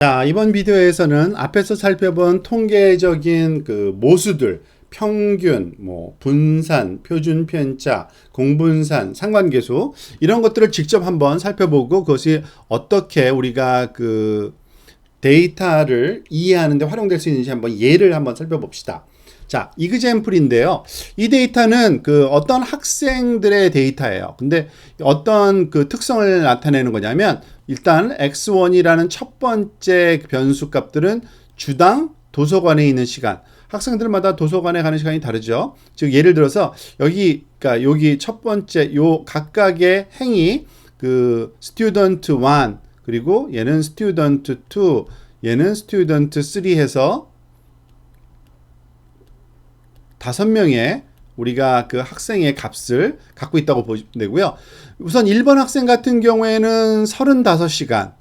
자, 이번 비디오에서는 앞에서 살펴본 통계적인 그 모수들, 평균, 분산, 표준 편차, 공분산, 상관계수 이런 것들을 직접 한번 살펴보고 그것이 어떻게 우리가 그 데이터를 이해하는 데 활용될 수 있는지 한번 예를 한번 살펴봅시다. 자, 이그젬플인데요. 이 데이터는 그 어떤 학생들의 데이터예요. 근데 어떤 그 특성을 나타내는 거냐면 일단 x1이라는 첫 번째 변수 값들은 주당 도서관에 있는 시간. 학생들마다 도서관에 가는 시간이 다르죠. 즉 예를 들어서 그러니까 여기 첫 번째 요 각각의 행위 그 student 1 그리고 얘는 student 2 얘는 student 3 해서 5명의 우리가 그 학생의 값을 갖고 있다고 보시면 되고요. 우선 1번 학생 같은 경우에는 35시간,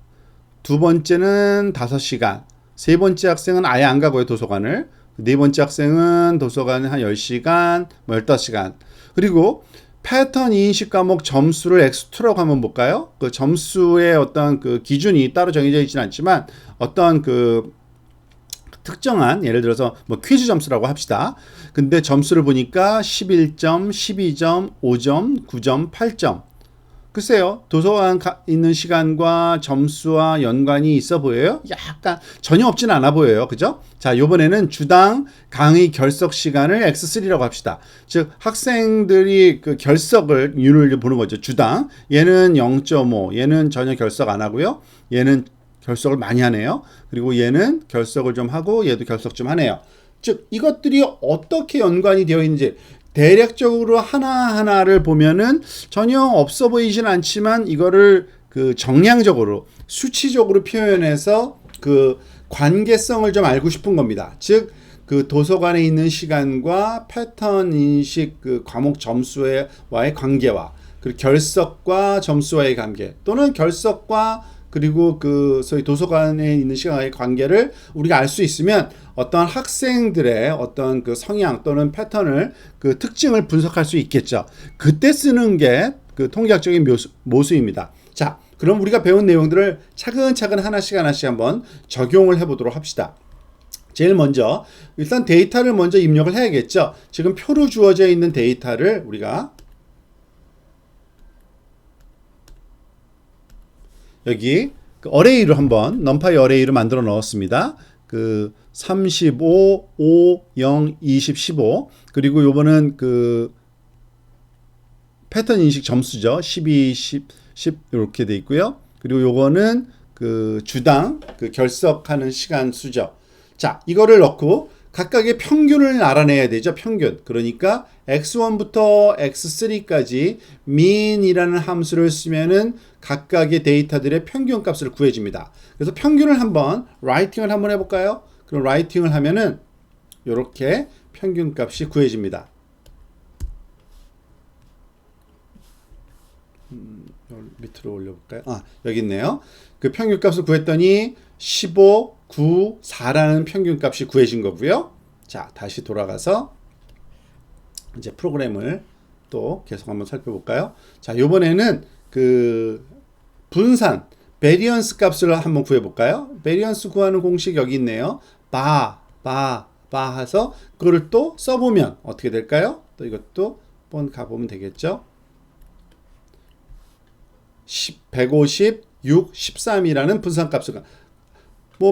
두 번째는 5시간, 세 번째 학생은 아예 안 가고요, 도서관을. 네 번째 학생은 도서관을 한 10시간, 15시간. 그리고 패턴 인식 과목 점수를 X2라고 한번 볼까요? 그 점수의 어떤 그 기준이 따로 정해져 있지는 않지만 어떤 그 특정한 예를 들어서 퀴즈 점수라고 합시다. 근데 점수를 보니까 11점, 12점, 5점, 9점, 8점. 글쎄요. 도서관 있는 시간과 점수와 연관이 있어 보여요? 약간 전혀 없진 않아 보여요. 그죠? 자, 요번에는 주당 강의 결석 시간을 X3라고 합시다. 즉 학생들이 그 결석을 율을 보는 거죠. 주당. 얘는 0.5, 얘는 전혀 결석 안 하고요. 얘는 결석을 많이 하네요. 그리고 얘는 결석을 좀 하고 얘도 결석 좀 하네요. 즉 이것들이 어떻게 연관이 되어 있는지 대략적으로 하나하나를 보면은 전혀 없어 보이진 않지만 이거를 그 정량적으로 수치적으로 표현해서 그 관계성을 좀 알고 싶은 겁니다. 즉 그 도서관에 있는 시간과 패턴 인식 그 과목 점수와의 관계와 그리고 결석과 점수와의 관계 또는 결석과 그리고 그 소위 도서관에 있는 시간의 관계를 우리가 알 수 있으면 어떤 학생들의 어떤 그 성향 또는 패턴을 그 특징을 분석할 수 있겠죠. 그때 쓰는 게 그 통계학적인 모수입니다. 자, 그럼 우리가 배운 내용들을 차근차근 하나씩 한번 적용을 해보도록 합시다. 제일 먼저 일단 데이터를 먼저 입력을 해야겠죠. 지금 표로 주어져 있는 데이터를 우리가 여기 그 어레이로 한번 넘파이 어레이로 만들어 넣었습니다. 그 35, 5, 0, 20, 15 그리고 요거는 그 패턴 인식 점수죠. 12, 10 이렇게 돼 있고요. 그리고 요거는 그 주당 그 결석하는 시간 수죠. 자, 이거를 넣고 각각의 평균을 알아내야 되죠. 평균. 그러니까 x1부터 x3까지 mean이라는 함수를 쓰면은 각각의 데이터들의 평균 값을 구해줍니다. 그래서 평균을 한번 라이팅을 한번 해볼까요? 그럼 라이팅을 하면은 이렇게 평균 값이 구해집니다. 밑으로 올려볼까요? 여기 있네요. 그 평균 값을 구했더니 15, 9, 4라는 평균 값이 구해진 거고요. 자, 다시 돌아가서 이제 프로그램을 또 계속 한번 살펴볼까요? 자, 요번에는 그 분산, 베리언스 값을 한번 구해볼까요? 베리언스 구하는 공식 여기 있네요. 바 해서 그거를 또 써보면 어떻게 될까요? 또 이것도 한번 가보면 되겠죠? 150, 6, 13이라는 분산 값을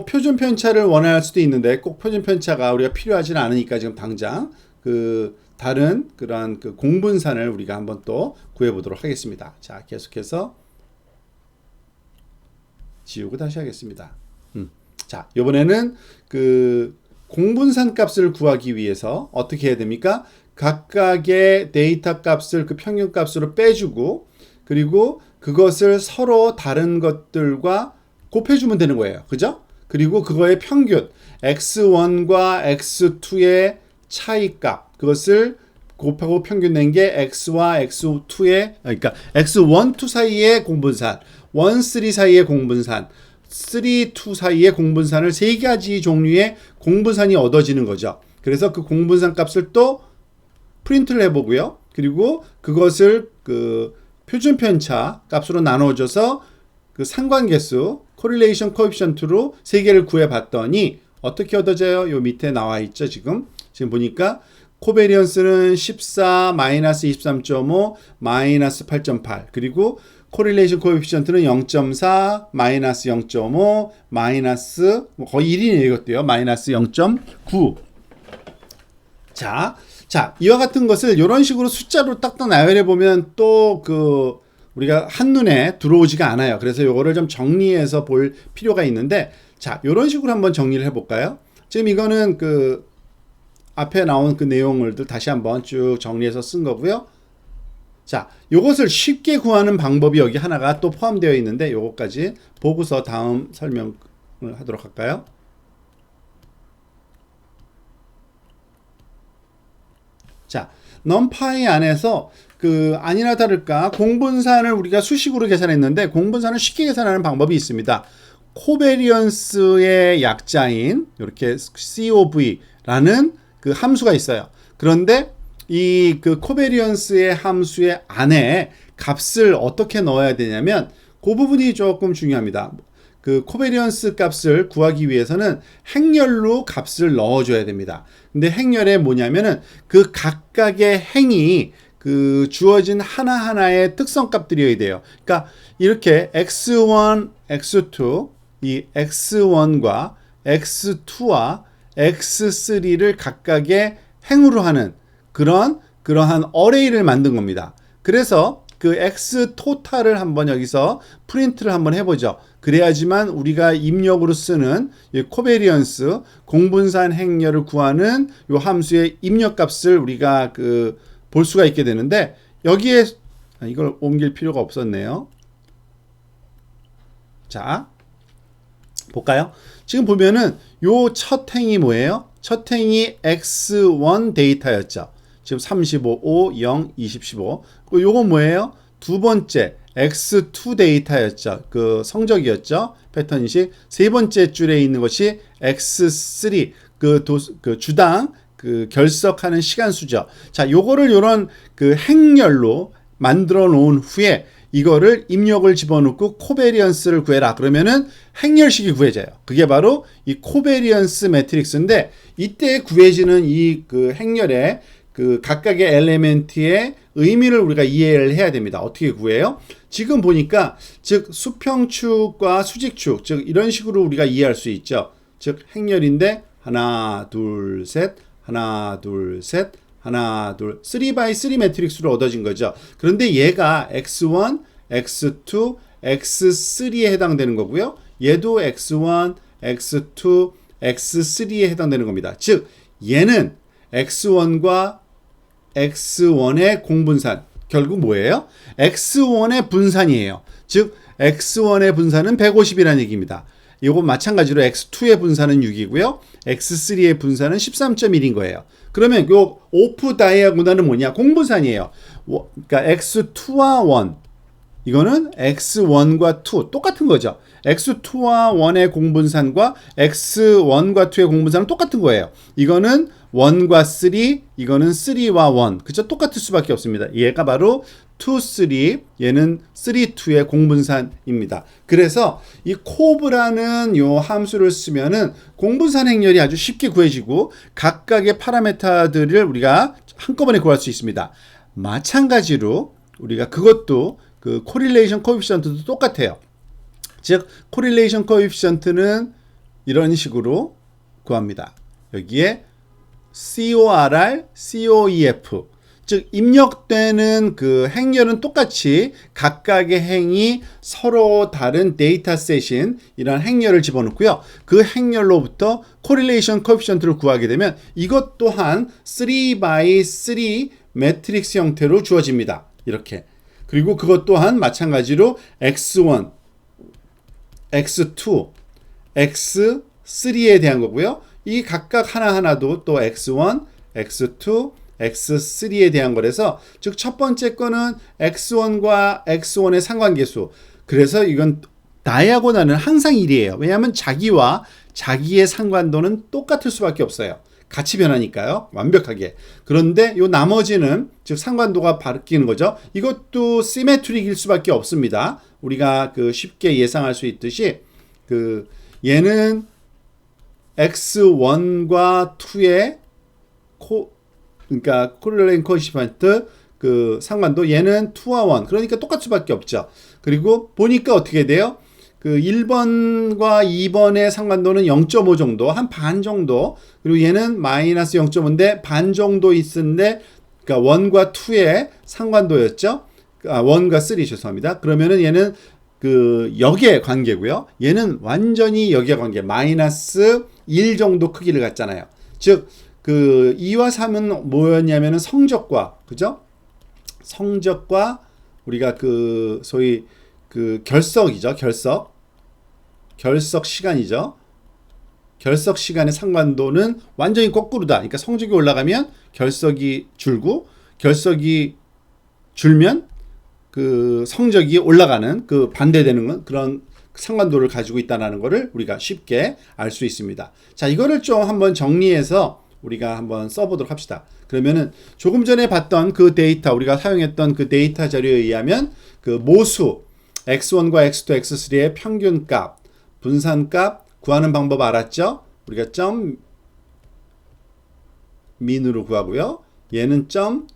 표준 편차를 원할 수도 있는데 꼭 표준 편차가 우리가 필요하지는 않으니까 지금 당장 그 다른 그러한 그 공분산을 우리가 한번 또 구해 보도록 하겠습니다. 자, 계속해서 지우고 다시 하겠습니다. 자, 이번에는 그 공분산 값을 구하기 위해서 어떻게 해야 됩니까? 각각의 데이터 값을 그 평균 값으로 빼주고 그리고 그것을 서로 다른 것들과 곱해주면 되는 거예요. 그죠? 그리고 그거의 평균 x1과 x2의 차이값 그것을 곱하고 평균 낸 게 x와 x2의 그러니까 x1, 2 사이의 공분산 1, 3 사이의 공분산 3, 2 사이의 공분산을 세 가지 종류의 공분산이 얻어지는 거죠. 그래서 그 공분산 값을 또 프린트를 해보고요. 그리고 그것을 그 표준 편차 값으로 나눠줘서 그 상관계수 코릴레이션 코에피션트로 세 개를 구해봤더니 어떻게 얻어져요? 요 밑에 나와 있죠. 지금 보니까 코베리언스는 14 마이너스 23.5 마이너스 8.8 그리고 코릴레이션 코에피션트는 0.4 마이너스 0.5 마이너스 거의 1이네요. 이것도요. 마이너스 0.9. 자, 이와 같은 것을 이런 식으로 숫자로 딱딱 나열해 보면 또 우리가 한눈에 들어오지가 않아요. 그래서 요거를 좀 정리해서 볼 필요가 있는데, 자, 이런 식으로 한번 정리를 해볼까요? 지금 이거는 앞에 나온 그 내용들을 다시 한번 쭉 정리해서 쓴 거고요. 자, 요것을 쉽게 구하는 방법이 여기 하나가 또 포함되어 있는데, 요것까지 보고서 다음 설명을 하도록 할까요? 자, numpy 안에서 아니나 다를까 공분산을 우리가 수식으로 계산했는데, 공분산을 쉽게 계산하는 방법이 있습니다. 코베리언스의 약자인 이렇게 COV라는 그 함수가 있어요. 그런데 이 코베리언스의 함수의 안에 값을 어떻게 넣어야 되냐면 그 부분이 조금 중요합니다. 코베리언스 값을 구하기 위해서는 행렬로 값을 넣어줘야 됩니다. 근데 행렬에 뭐냐면은 각각의 행이 주어진 하나하나의 특성값들이어야 돼요. 그러니까 이렇게 x1, x2, 이 x1과 x2와 x3를 각각의 행으로 하는 그러한 어레이를 만든 겁니다. 그래서 x 토탈을 한번 여기서 프린트를 한번 해보죠. 그래야지만 우리가 입력으로 쓰는 이 코베리언스 공분산 행렬을 구하는 이 함수의 입력값을 우리가 볼 수가 있게 되는데, 여기에 이걸 옮길 필요가 없었네요. 자, 볼까요? 지금 보면은 요 첫 행이 뭐예요? 첫 행이 x1 데이터였죠. 지금 35, 5, 0, 20, 15. 요건 뭐예요? 두 번째 x2 데이터였죠. 성적이었죠. 패턴식. 세 번째 줄에 있는 것이 x3 주당 결석하는 시간 수죠. 자, 요거를 요런 행렬로 만들어 놓은 후에 이거를 입력을 집어넣고 코베리언스를 구해라. 그러면은 행렬식이 구해져요. 그게 바로 이 코베리언스 매트릭스인데, 이때 구해지는 이 행렬의 각각의 엘리멘트의 의미를 우리가 이해를 해야 됩니다. 어떻게 구해요? 지금 보니까 즉 수평축과 수직축, 즉 이런 식으로 우리가 이해할 수 있죠. 즉 행렬인데 하나, 둘, 셋, 하나, 둘, 셋, 하나, 둘, 3x3 매트릭스로 얻어진 거죠. 그런데 얘가 x1, x2, x3에 해당되는 거고요. 얘도 x1, x2, x3에 해당되는 겁니다. 즉 얘는 x1과 x1의 공분산, 결국 뭐예요? x1의 분산이에요. 즉 x1의 분산은 150이라는 얘기입니다. 이거 마찬가지로 x2의 분산은 6이고요. x3의 분산은 13.1인 거예요. 그러면 요 오프 다이아고널은 뭐냐? 공분산이에요. 그러니까 x2와 1, 이거는 x1과 2 똑같은 거죠. x2와 1의 공분산과 x1과 2의 공분산은 똑같은 거예요. 이거는 1과 3, 이거는 3와 1. 그쵸? 똑같을 수밖에 없습니다. 얘가 바로 2, 3, 얘는 3, 2의 공분산입니다. 그래서 이 코브라는 요 함수를 쓰면은 공분산 행렬이 아주 쉽게 구해지고 각각의 파라메타들을 우리가 한꺼번에 구할 수 있습니다. 마찬가지로 우리가 그것도 코릴레이션 코에피션트도 똑같아요. 즉 코릴레이션 코에피션트는 이런 식으로 구합니다. 여기에 CORR, COEF, 즉 입력되는 행렬은 똑같이 각각의 행이 서로 다른 데이터셋인 이런 행렬을 집어넣고요. 그 행렬로부터 코릴레이션 코에피션트를 구하게 되면 이것 또한 3x3 매트릭스 형태로 주어집니다. 이렇게. 그리고 그것 또한 마찬가지로 x1, x2, x3에 대한 거고요. 이 각각 하나하나도 또 x1, x2, x3에 대한 거라서, 즉 첫 번째 거는 x1과 x1의 상관계수. 그래서 이건 다이아고널은 항상 1이에요. 왜냐하면 자기와 자기의 상관도는 똑같을 수밖에 없어요. 같이 변하니까요. 완벽하게. 그런데 요 나머지는 즉 상관도가 바뀌는 거죠. 이것도 시메트릭일 수밖에 없습니다. 우리가 쉽게 예상할 수 있듯이 얘는 x1과 2의 그러니까 코릴레이션 코에피시언트 그 상관도 얘는 2와 1 그러니까 똑같을 수밖에 없죠. 그리고 보니까 어떻게 돼요? 그 1번과 2번의 상관도는 0.5 정도, 한 반 정도. 그리고 얘는 마이너스 0.5인데 반 정도 있는데, 그러니까 1과 2의 상관도였죠. 1과 3 죄송합니다. 그러면은 얘는 그 역의 관계고요. 얘는 완전히 역의 관계, 마이너스 1 정도 크기를 갖잖아요. 즉, 그 2와 3은 뭐였냐면은 성적과, 그죠? 성적과 우리가 그 소위 그 결석이죠. 결석 시간이죠. 결석 시간의 상관도는 완전히 거꾸로다. 그러니까 성적이 올라가면 결석이 줄고 결석이 줄면 그 성적이 올라가는 그 반대되는 그런 상관도를 가지고 있다는 것을 우리가 쉽게 알 수 있습니다. 자, 이거를 좀 한번 정리해서 우리가 한번 써보도록 합시다. 그러면은 조금 전에 봤던 그 데이터, 우리가 사용했던 그 데이터 자료에 의하면 그 모수 x1과 x2, x3의 평균값, 분산값 구하는 방법 알았죠? 우리가 점 민으로 구하고요. 얘는 점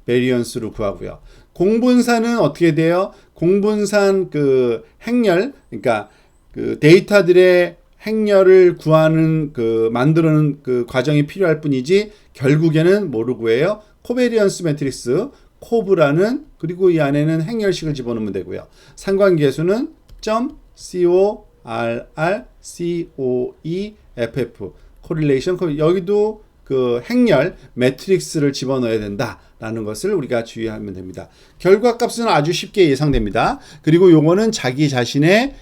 베리언스로 구하고요. 공분산은 어떻게 돼요? 공분산 그 행렬, 그러니까 그 데이터들의 행렬을 구하는 그 만드는 그 과정이 필요할 뿐이지 결국에는 뭐로 구해요? 코베리언스 매트릭스 코브라는 그리고 이 안에는 행렬식을 집어넣으면 되고요. 상관계수는 점 CORR COEFF 코릴레이션 여기도 그 행렬 매트릭스를 집어넣어야 된다라는 것을 우리가 주의하면 됩니다. 결과값은 아주 쉽게 예상됩니다. 그리고 요거는 자기 자신의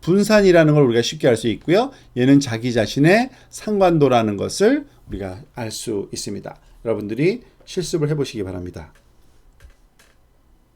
분산이라는 걸 우리가 쉽게 알 수 있고요. 얘는 자기 자신의 상관도라는 것을 우리가 알 수 있습니다. 여러분들이 실습을 해보시기 바랍니다.